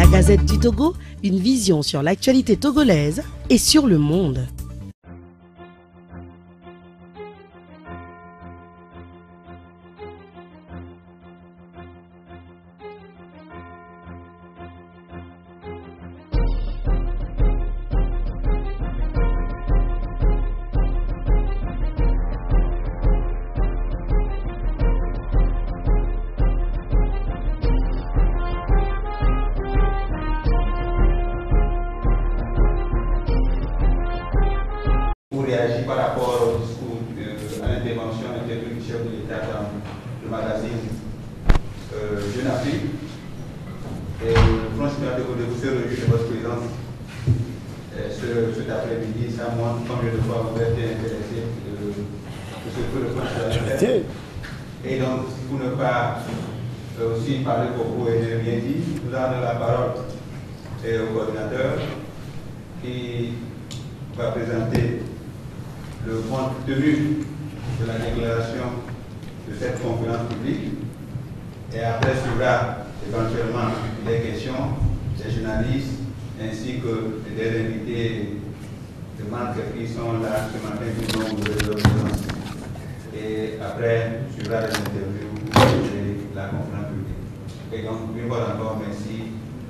La Gazette du Togo, une vision sur l'actualité togolaise et sur le monde. Réagir par rapport au discours, à l'intervention intervenue du chef de l'État dans le magazine Jeune Afrique. Et le Front citoyen Togo Debout se réjouit de votre présence cet après-midi. Ça montre combien de fois vous êtes intéressé de ce que le Front citoyen fait. Et donc, pour ne pas aussi parler beaucoup et ne rien dire, nous allons la parole au coordinateur qui va présenter le compte tenu de la déclaration de cette conférence publique, et après suivra éventuellement des questions des journalistes ainsi que des invités de marque qui sont là ce matin du nombre de leur présence. Et après suivra les interviews de la conférence publique. Et donc, une fois encore, merci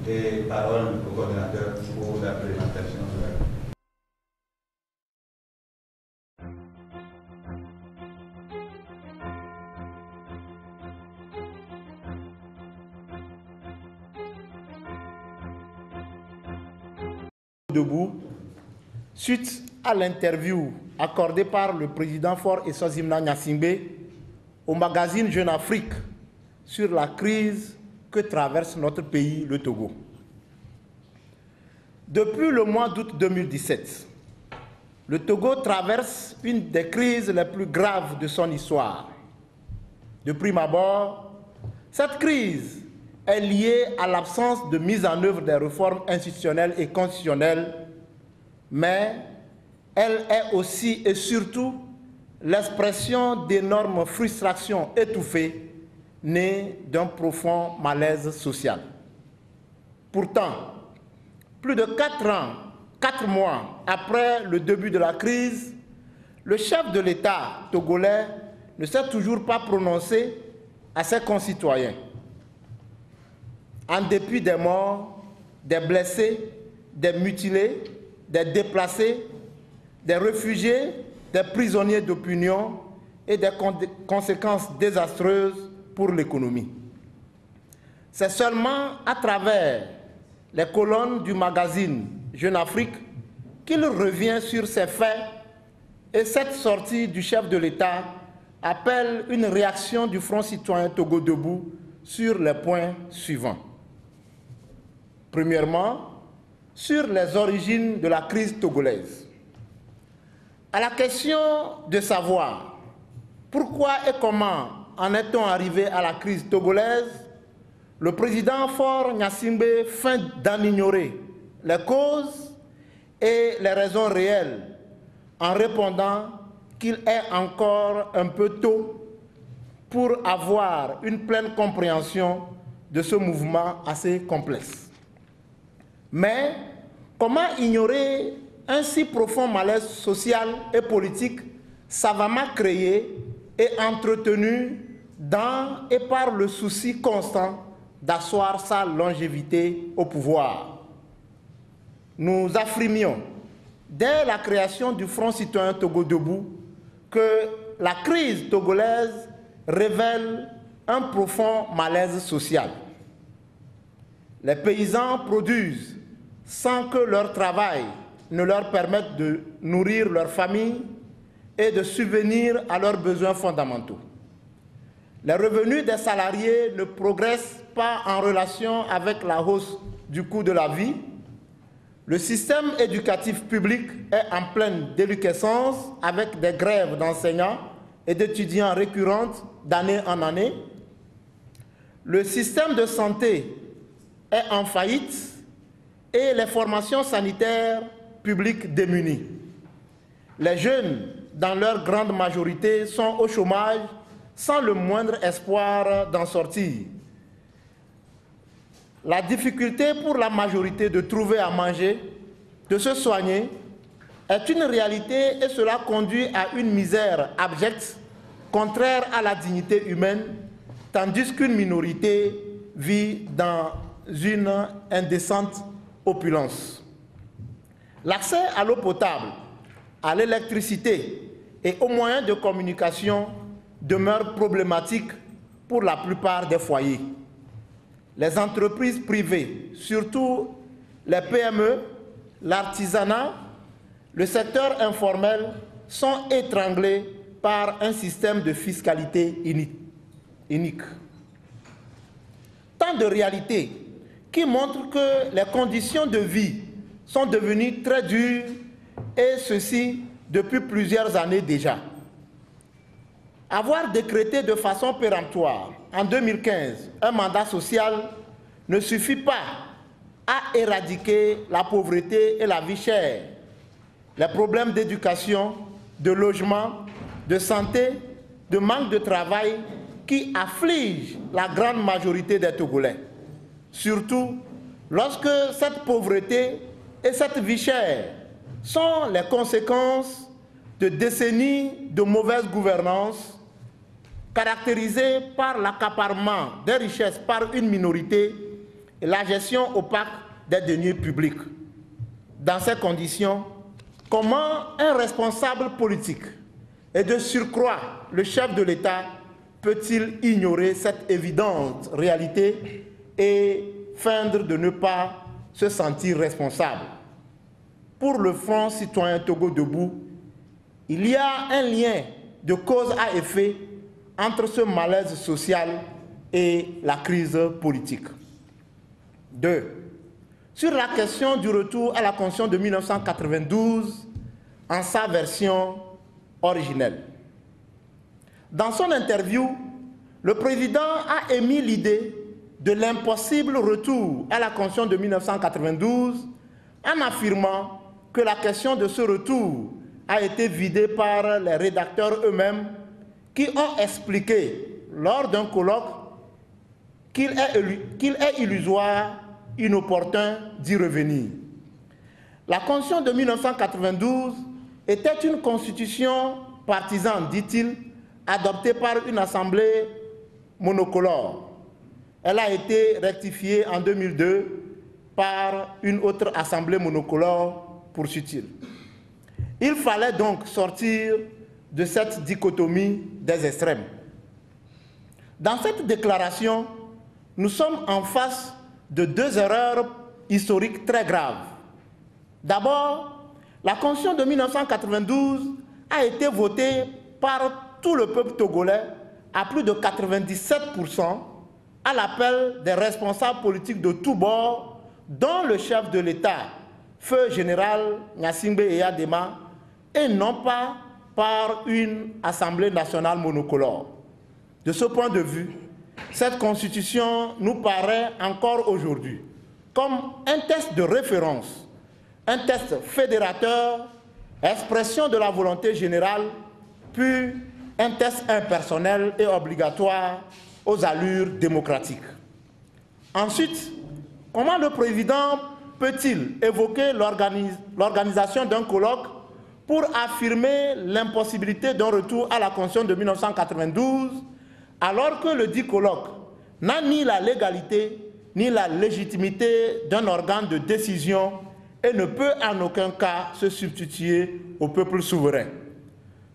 et parole au coordinateur pour la présentation de la Debout, suite à l'interview accordée par le président Faure Essozimna Gnassingbé au magazine Jeune Afrique sur la crise que traverse notre pays, le Togo. Depuis le mois d'août 2017, le Togo traverse une des crises les plus graves de son histoire. De prime abord, cette crise est liée à l'absence de mise en œuvre des réformes institutionnelles et constitutionnelles, mais elle est aussi et surtout l'expression d'énormes frustrations étouffées nées d'un profond malaise social. Pourtant, plus de 4 mois après le début de la crise, le chef de l'État togolais ne s'est toujours pas prononcé à ses concitoyens. En dépit des morts, des blessés, des mutilés, des déplacés, des réfugiés, des prisonniers d'opinion et des conséquences désastreuses pour l'économie. C'est seulement à travers les colonnes du magazine Jeune Afrique qu'il revient sur ces faits, et cette sortie du chef de l'État appelle une réaction du Front citoyen Togo Debout sur les points suivants. Premièrement, sur les origines de la crise togolaise. À la question de savoir pourquoi et comment en est-on arrivé à la crise togolaise, le président Faure Gnassingbé feint d'en ignorer les causes et les raisons réelles en répondant qu'il est encore un peu tôt pour avoir une pleine compréhension de ce mouvement assez complexe. Mais comment ignorer un si profond malaise social et politique savamment créé et entretenu dans et par le souci constant d'asseoir sa longévité au pouvoir? Nous affirmions, dès la création du Front citoyen Togo Debout, que la crise togolaise révèle un profond malaise social. Les paysans produisent sans que leur travail ne leur permette de nourrir leur famille et de subvenir à leurs besoins fondamentaux. Les revenus des salariés ne progressent pas en relation avec la hausse du coût de la vie. Le système éducatif public est en pleine déliquescence avec des grèves d'enseignants et d'étudiants récurrentes d'année en année. Le système de santé est en faillite et les formations sanitaires publiques démunies. Les jeunes, dans leur grande majorité, sont au chômage sans le moindre espoir d'en sortir. la difficulté pour la majorité de trouver à manger, de se soigner, est une réalité et cela conduit à une misère abjecte, contraire à la dignité humaine, tandis qu'une minorité vit dans une indécente opulence. L'accès à l'eau potable, à l'électricité et aux moyens de communication demeure problématique pour la plupart des foyers. Les entreprises privées, surtout les PME, l'artisanat, le secteur informel sont étranglés par un système de fiscalité inique. Tant de réalités qui montrent que les conditions de vie sont devenues très dures et ceci depuis plusieurs années déjà. Avoir décrété de façon péremptoire en 2015 un mandat social ne suffit pas à éradiquer la pauvreté et la vie chère, les problèmes d'éducation, de logement, de santé, de manque de travail qui affligent la grande majorité des Togolais. Surtout lorsque cette pauvreté et cette vie chère sont les conséquences de décennies de mauvaise gouvernance caractérisée par l'accaparement des richesses par une minorité et la gestion opaque des deniers publics. Dans ces conditions, comment un responsable politique et de surcroît le chef de l'État peut-il ignorer cette évidente réalité et feindre de ne pas se sentir responsable? Pour le Front citoyen Togo debout, il y a un lien de cause à effet entre ce malaise social et la crise politique. 2. Sur la question du retour à la Constitution de 1992 en sa version originelle. Dans son interview, le président a émis l'idée de l'impossible retour à la Constitution de 1992 en affirmant que la question de ce retour a été vidée par les rédacteurs eux-mêmes qui ont expliqué lors d'un colloque qu'il est illusoire, inopportun d'y revenir. La Constitution de 1992 était une constitution partisane, dit-il, adoptée par une assemblée monocolore. Elle a été rectifiée en 2002 par une autre assemblée monocolore, poursuit-il. Il fallait donc sortir de cette dichotomie des extrêmes. Dans cette déclaration, nous sommes en face de deux erreurs historiques très graves. D'abord, la Constitution de 1992 a été votée par tout le peuple togolais à plus de 97% à l'appel des responsables politiques de tous bords, dont le chef de l'État, Feu général Gnassingbé Eyadema, et non pas par une Assemblée nationale monocolore. De ce point de vue, cette Constitution nous paraît encore aujourd'hui comme un test de référence, un test fédérateur, expression de la volonté générale, puis un test impersonnel et obligatoire aux allures démocratiques. Ensuite, comment le président peut-il évoquer l'organisation d'un colloque pour affirmer l'impossibilité d'un retour à la Constitution de 1992, alors que le dit colloque n'a ni la légalité ni la légitimité d'un organe de décision et ne peut en aucun cas se substituer au peuple souverain.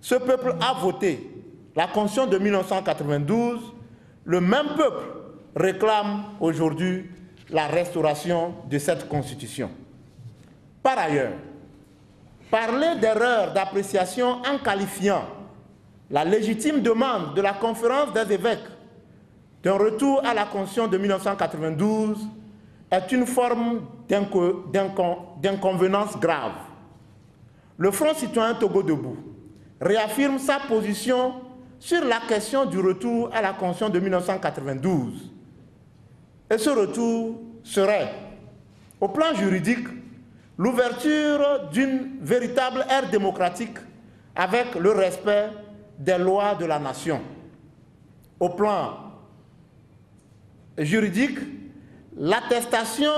Ce peuple a voté la Constitution de 1992, le même peuple réclame aujourd'hui la restauration de cette Constitution. Par ailleurs, parler d'erreur d'appréciation en qualifiant la légitime demande de la conférence des évêques d'un retour à la Constitution de 1992 est une forme d'inconvenance grave. Le Front citoyen Togo debout réaffirme sa position sur la question du retour à la Constitution de 1992. Et ce retour serait, au plan juridique, l'ouverture d'une véritable ère démocratique avec le respect des lois de la nation. Au plan juridique, l'attestation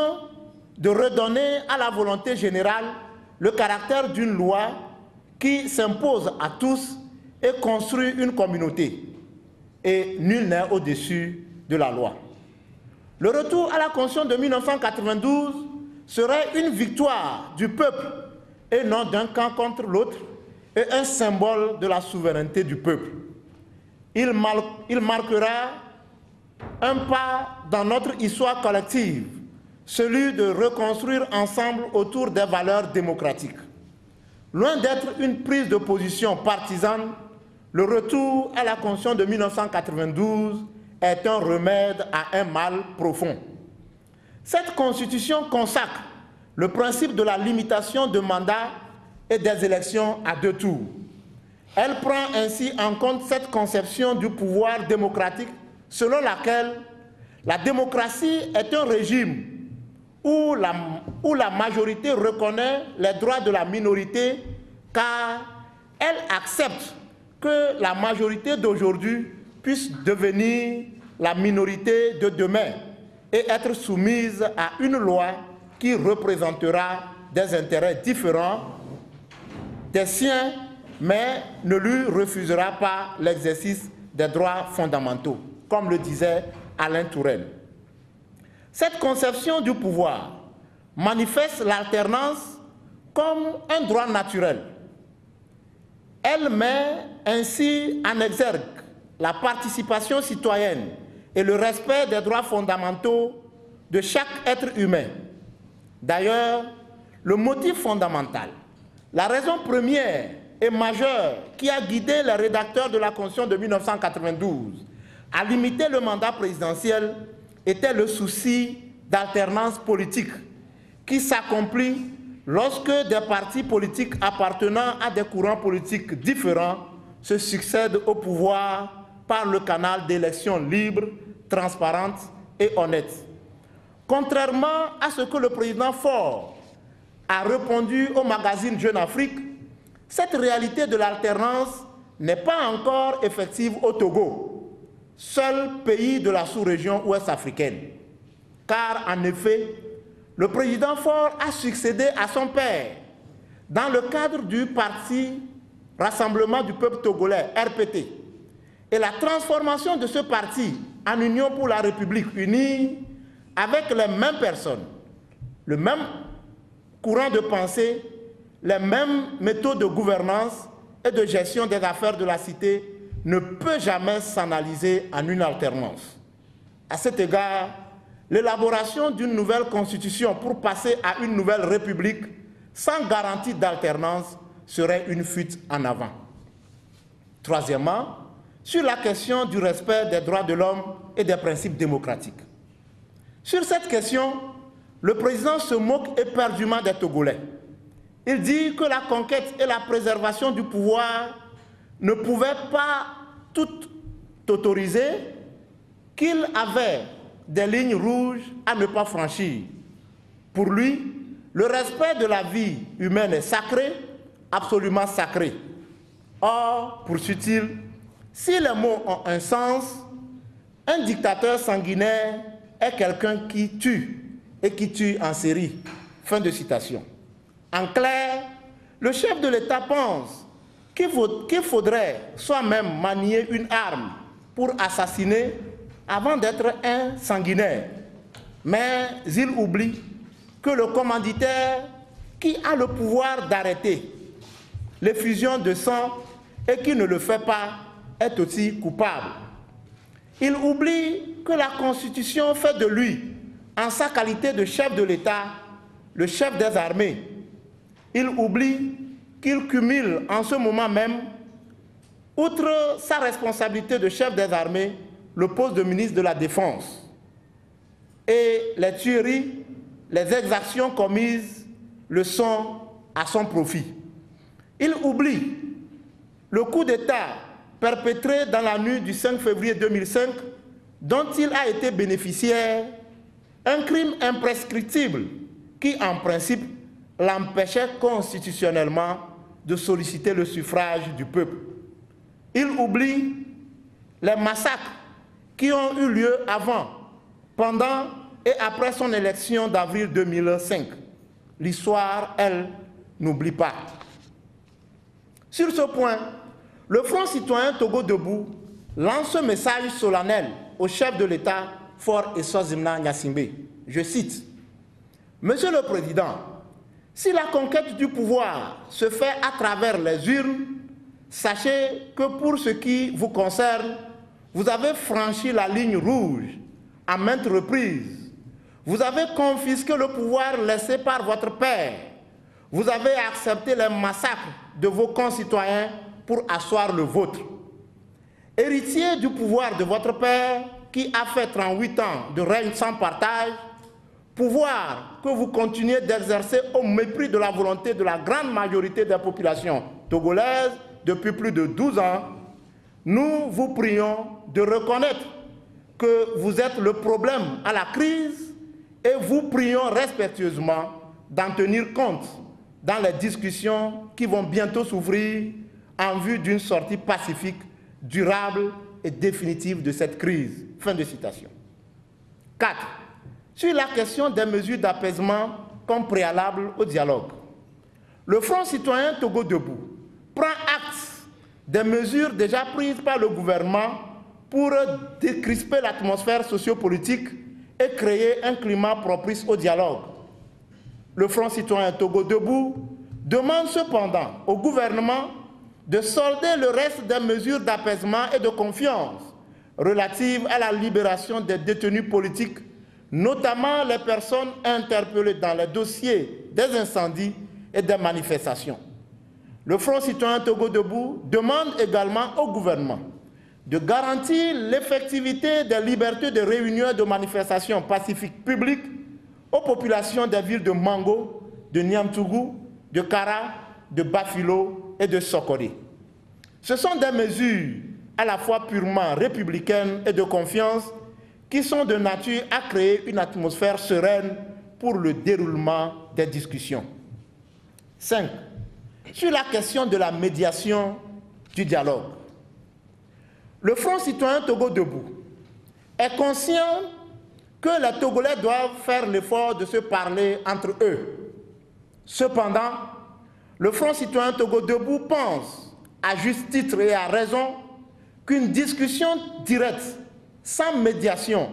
de redonner à la volonté générale le caractère d'une loi qui s'impose à tous et construit une communauté. Et nul n'est au-dessus de la loi. Le retour à la Constitution de 1992 serait une victoire du peuple et non d'un camp contre l'autre et un symbole de la souveraineté du peuple. Il marquera un pas dans notre histoire collective, celui de reconstruire ensemble autour des valeurs démocratiques. Loin d'être une prise de position partisane, le retour à la Constitution de 1992 est un remède à un mal profond. Cette Constitution consacre le principe de la limitation de mandat et des élections à 2 tours. Elle prend ainsi en compte cette conception du pouvoir démocratique selon laquelle la démocratie est un régime où la majorité reconnaît les droits de la minorité car elle accepte que la majorité d'aujourd'hui puisse devenir la minorité de demain et être soumise à une loi qui représentera des intérêts différents des siens, mais ne lui refusera pas l'exercice des droits fondamentaux, comme le disait Alain Touraine. Cette conception du pouvoir manifeste l'alternance comme un droit naturel. Elle met ainsi en exergue la participation citoyenne et le respect des droits fondamentaux de chaque être humain. D'ailleurs, le motif fondamental, la raison première et majeure qui a guidé les rédacteurs de la Constitution de 1992 à limiter le mandat présidentiel était le souci d'alternance politique qui s'accomplit lorsque des partis politiques appartenant à des courants politiques différents se succèdent au pouvoir par le canal d'élections libres, transparentes et honnêtes. Contrairement à ce que le président Faure a répondu au magazine Jeune Afrique, cette réalité de l'alternance n'est pas encore effective au Togo, seul pays de la sous-région ouest-africaine. Car en effet, le président Faure a succédé à son père dans le cadre du parti Rassemblement du peuple togolais, RPT. Et la transformation de ce parti en Union pour la République unie avec les mêmes personnes, le même courant de pensée, les mêmes méthodes de gouvernance et de gestion des affaires de la cité ne peut jamais s'analyser en une alternance. À cet égard, l'élaboration d'une nouvelle constitution pour passer à une nouvelle république sans garantie d'alternance serait une fuite en avant. Troisièmement, sur la question du respect des droits de l'homme et des principes démocratiques. Sur cette question, le président se moque éperdument des Togolais. Il dit que la conquête et la préservation du pouvoir ne pouvaient pas tout autoriser, qu'il avait des lignes rouges à ne pas franchir. Pour lui, le respect de la vie humaine est sacré, absolument sacré. Or, poursuit-il, si les mots ont un sens, un dictateur sanguinaire est quelqu'un qui tue et qui tue en série. Fin de citation. En clair, le chef de l'État pense qu'il faudrait soi-même manier une arme pour assassiner avant d'être un sanguinaire. Mais il oublie que le commanditaire qui a le pouvoir d'arrêter l'effusion de sang et qui ne le fait pas est aussi coupable. Il oublie que la Constitution fait de lui, en sa qualité de chef de l'État, le chef des armées. Il oublie qu'il cumule en ce moment même, outre sa responsabilité de chef des armées, le poste de ministre de la Défense. Et les tueries, les exactions commises le sont à son profit. Il oublie le coup d'État perpétré dans la nuit du 5 février 2005, dont il a été bénéficiaire, un crime imprescriptible qui, en principe, l'empêchait constitutionnellement de solliciter le suffrage du peuple. Il oublie les massacres qui ont eu lieu avant, pendant et après son élection d'avril 2005. L'histoire, elle, n'oublie pas. Sur ce point, le Front citoyen Togo Debout lance un message solennel au chef de l'État, Faure Essozimna Gnassingbé. Je cite, « Monsieur le Président, si la conquête du pouvoir se fait à travers les urnes, sachez que pour ce qui vous concerne, vous avez franchi la ligne rouge à maintes reprises. Vous avez confisqué le pouvoir laissé par votre père. Vous avez accepté les massacres de vos concitoyens pour asseoir le vôtre. Héritier du pouvoir de votre père, qui a fait 38 ans de règne sans partage, pouvoir que vous continuez d'exercer au mépris de la volonté de la grande majorité des populations togolaises depuis plus de 12 ans, nous vous prions de reconnaître que vous êtes le problème à la crise et vous prions respectueusement d'en tenir compte dans les discussions qui vont bientôt s'ouvrir en vue d'une sortie pacifique, durable et définitive de cette crise. » Fin de citation. 4. Sur la question des mesures d'apaisement comme préalable au dialogue, le Front citoyen Togo Debout prend acte des mesures déjà prises par le gouvernement pour décrisper l'atmosphère sociopolitique et créer un climat propice au dialogue. Le Front citoyen Togo Debout demande cependant au gouvernement de solder le reste des mesures d'apaisement et de confiance relatives à la libération des détenus politiques, notamment les personnes interpellées dans les dossiers des incendies et des manifestations. Le Front citoyen Togo Debout demande également au gouvernement de garantir l'effectivité des libertés de réunion et de manifestations pacifiques publiques aux populations des villes de Mango, de Niamtougou, de Kara, de Bafilo et de Sokoré. Ce sont des mesures à la fois purement républicaines et de confiance qui sont de nature à créer une atmosphère sereine pour le déroulement des discussions. 5. Sur la question de la médiation du dialogue, le Front citoyen Togo Debout est conscient que les Togolais doivent faire l'effort de se parler entre eux. Cependant, le Front citoyen Togo Debout pense, à juste titre et à raison, qu'une discussion directe, sans médiation,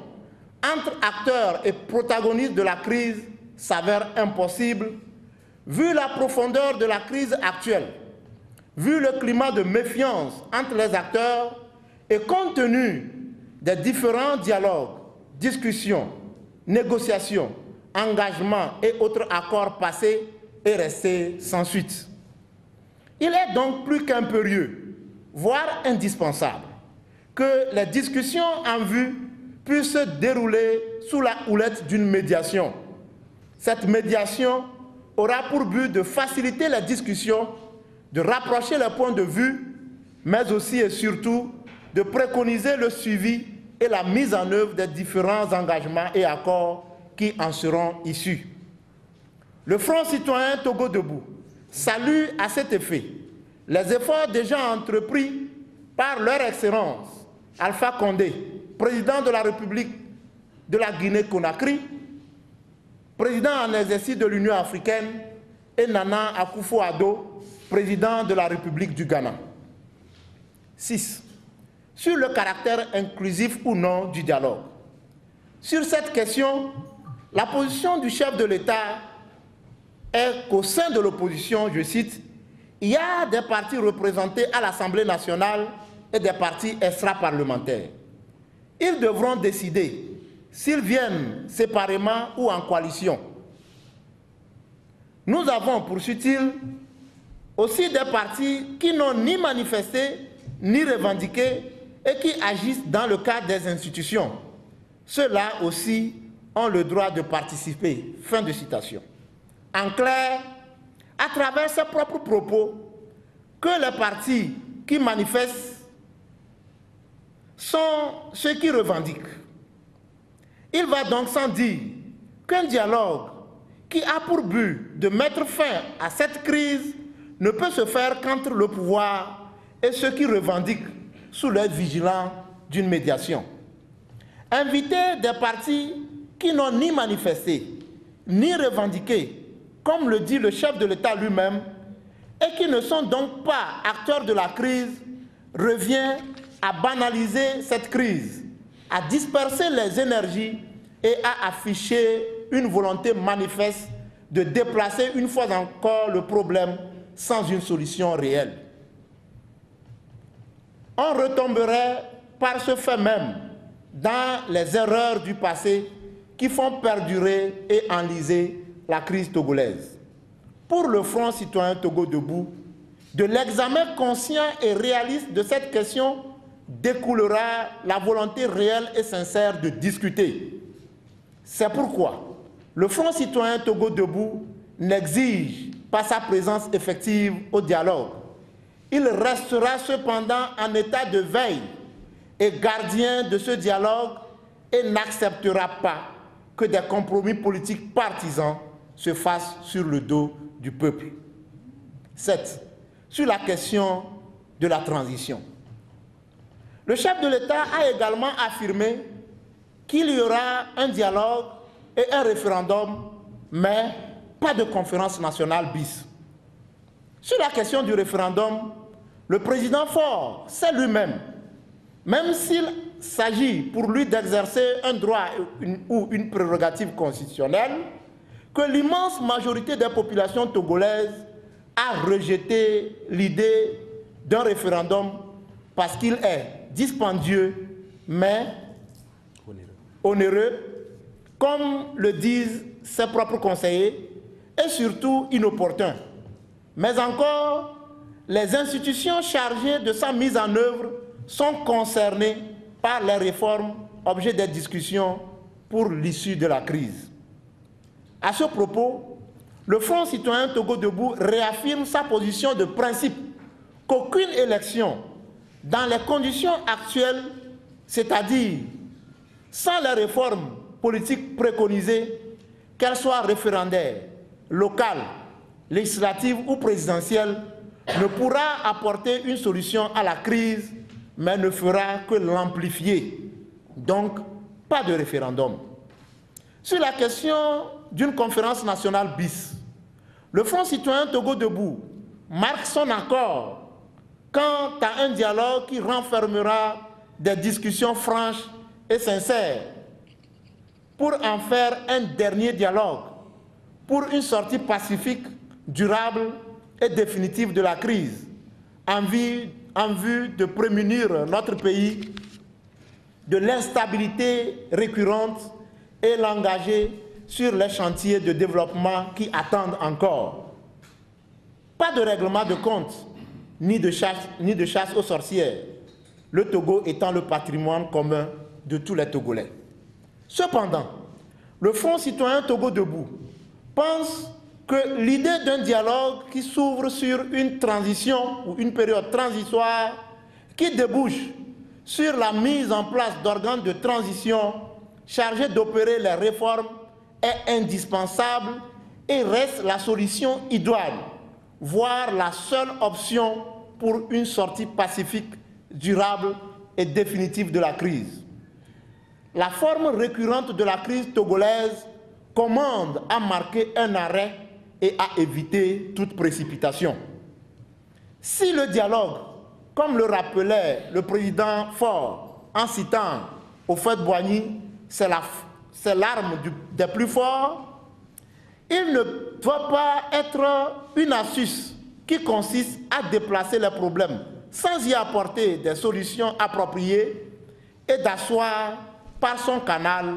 entre acteurs et protagonistes de la crise s'avère impossible, vu la profondeur de la crise actuelle, vu le climat de méfiance entre les acteurs et compte tenu des différents dialogues, discussions, négociations, engagements et autres accords passés et restés sans suite. Il est donc plus qu'impérieux, voire indispensable, que les discussions en vue puissent se dérouler sous la houlette d'une médiation. Cette médiation aura pour but de faciliter la discussion, de rapprocher les points de vue, mais aussi et surtout de préconiser le suivi et la mise en œuvre des différents engagements et accords qui en seront issus. Le Front citoyen Togo Debout salue à cet effet les efforts déjà entrepris par leur Excellence Alpha Condé, président de la République de la Guinée-Conakry, président en exercice de l'Union africaine, et Nana Akufo-Addo, président de la République du Ghana. 6. Sur le caractère inclusif ou non du dialogue. Sur cette question, la position du chef de l'État est qu'au sein de l'opposition, je cite, il y a des partis représentés à l'Assemblée nationale et des partis extra-parlementaires. Ils devront décider s'ils viennent séparément ou en coalition. Nous avons, poursuit-il, aussi des partis qui n'ont ni manifesté ni revendiqué et qui agissent dans le cadre des institutions. Ceux-là aussi ont le droit de participer. Fin de citation. En clair, à travers ses propres propos, que les partis qui manifestent sont ceux qui revendiquent. Il va donc sans dire qu'un dialogue qui a pour but de mettre fin à cette crise ne peut se faire qu'entre le pouvoir et ceux qui revendiquent sous l'œil vigilant d'une médiation. Inviter des partis qui n'ont ni manifesté, ni revendiqué, comme le dit le chef de l'État lui-même, et qui ne sont donc pas acteurs de la crise, revient à banaliser cette crise, à disperser les énergies et à afficher une volonté manifeste de déplacer une fois encore le problème sans une solution réelle. On retomberait par ce fait même dans les erreurs du passé qui font perdurer et enliser la crise togolaise. Pour le Front citoyen Togo debout, de l'examen conscient et réaliste de cette question découlera la volonté réelle et sincère de discuter. C'est pourquoi le Front citoyen Togo debout n'exige pas sa présence effective au dialogue. Il restera cependant en état de veille et gardien de ce dialogue et n'acceptera pas que des compromis politiques partisans se fassent sur le dos du peuple. 7. Sur la question de la transition. Le chef de l'État a également affirmé qu'il y aura un dialogue et un référendum, mais pas de conférence nationale bis. Sur la question du référendum, le président Faure sait lui-même, même s'il s'agit pour lui d'exercer un droit ou une prérogative constitutionnelle, que l'immense majorité des populations togolaises a rejeté l'idée d'un référendum parce qu'il est dispendieux, mais onéreux, comme le disent ses propres conseillers, et surtout inopportun. Mais encore, les institutions chargées de sa mise en œuvre sont concernées par les réformes, objet des discussions pour l'issue de la crise. À ce propos, le Front citoyen Togo debout réaffirme sa position de principe qu'aucune élection, dans les conditions actuelles, c'est-à-dire sans les réformes politiques préconisées, qu'elles soient référendaires, locales, législatives ou présidentielles, ne pourra apporter une solution à la crise, mais ne fera que l'amplifier. Donc, pas de référendum. Sur la question d'une conférence nationale bis, le Front citoyen Togo debout marque son accord quant à un dialogue qui renfermera des discussions franches et sincères pour en faire un dernier dialogue pour une sortie pacifique, durable et définitive de la crise en vue de prémunir notre pays de l'instabilité récurrente et l'engager sur les chantiers de développement qui attendent encore. Pas de règlement de compte, ni de chasse aux sorcières, le Togo étant le patrimoine commun de tous les Togolais. Cependant, le Front citoyen Togo debout pense que l'idée d'un dialogue qui s'ouvre sur une transition ou une période transitoire qui débouche sur la mise en place d'organes de transition chargés d'opérer les réformes est indispensable et reste la solution idoine, voire la seule option pour une sortie pacifique, durable et définitive de la crise. La forme récurrente de la crise togolaise commande à marquer un arrêt et à éviter toute précipitation. Si le dialogue, comme le rappelait le président Faure en citant Houphouët-Boigny, c'est l'arme des plus forts, il ne doit pas être une astuce qui consiste à déplacer les problèmes sans y apporter des solutions appropriées et d'asseoir par son canal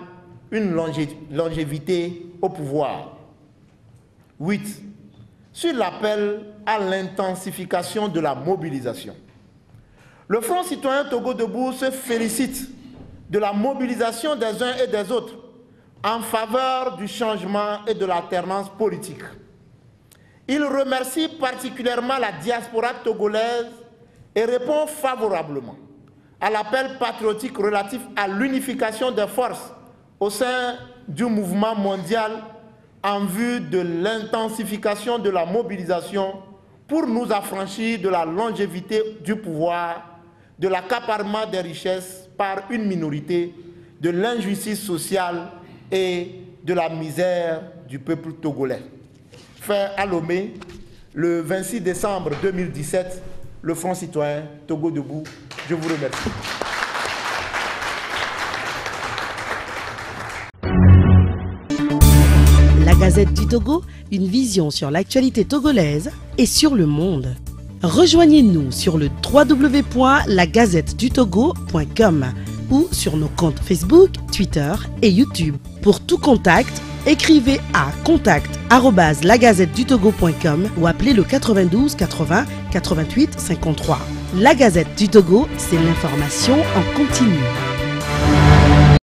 une longévité au pouvoir. 8. Sur l'appel à l'intensification de la mobilisation. Le Front citoyen Togo debout se félicite de la mobilisation des uns et des autres en faveur du changement et de l'alternance politique. Il remercie particulièrement la diaspora togolaise et répond favorablement à l'appel patriotique relatif à l'unification des forces au sein du mouvement mondial en vue de l'intensification de la mobilisation pour nous affranchir de la longévité du pouvoir, de l'accaparement des richesses par une minorité, de l'injustice sociale et de la misère du peuple togolais. Fait à Lomé, le 26 décembre 2017, le Front citoyen Togo Debout. Je vous remercie. La Gazette du Togo, une vision sur l'actualité togolaise et sur le monde. Rejoignez-nous sur le www.lagazettedutogo.com ou sur nos comptes Facebook, Twitter et YouTube. Pour tout contact, écrivez à contact@lagazettedutogo.com ou appelez le 92 80 88 53. La Gazette du Togo, c'est l'information en continu.